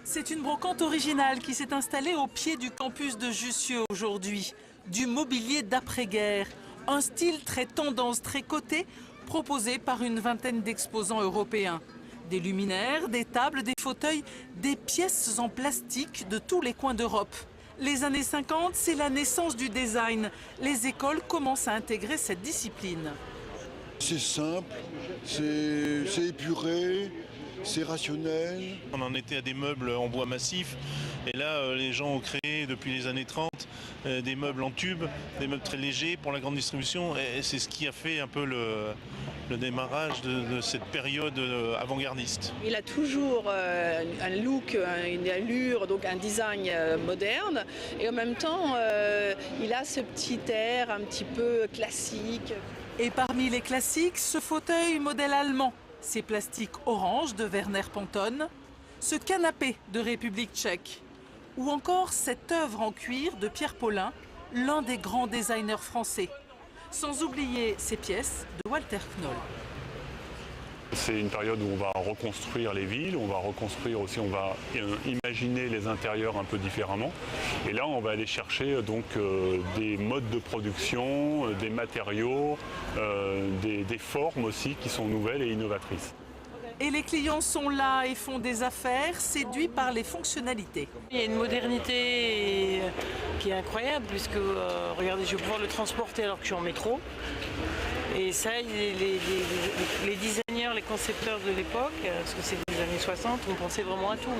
C'est une brocante originale qui s'est installée au pied du campus de Jussieu aujourd'hui. Du mobilier d'après-guerre, un style très tendance, très coté, proposé par une vingtaine d'exposants européens. Des luminaires, des tables, des fauteuils, des pièces en plastique de tous les coins d'Europe. Les années 50, c'est la naissance du design. Les écoles commencent à intégrer cette discipline. C'est simple, c'est épuré, c'est rationnel. On en était à des meubles en bois massif et là les gens ont créé depuis les années 30 des meubles en tube, des meubles très légers pour la grande distribution et c'est ce qui a fait un peu le démarrage de cette période avant-gardiste. Il a toujours un look, une allure, donc un design moderne et en même temps il a ce petit air un petit peu classique. Et parmi les classiques, ce fauteuil modèle allemand, ces plastiques orange de Werner Ponton, ce canapé de République tchèque, ou encore cette œuvre en cuir de Pierre Paulin, l'un des grands designers français. Sans oublier ces pièces de Walter Knoll. C'est une période où on va reconstruire les villes, on va reconstruire aussi, on va imaginer les intérieurs un peu différemment. Et là, on va aller chercher donc des modes de production, des matériaux, des formes aussi qui sont nouvelles et innovatrices. Et les clients sont là et font des affaires, séduits par les fonctionnalités. Il y a une modernité qui est incroyable puisque, regardez, je vais pouvoir le transporter alors que je suis en métro. Et ça, les designers, les concepteurs de l'époque, parce que c'est des années 60, on pensait vraiment à tout.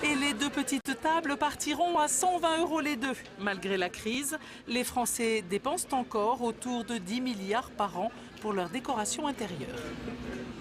Et les deux petites tables partiront à 120 € les deux. Malgré la crise, les Français dépensent encore autour de 10 milliards par an pour leur décoration intérieure.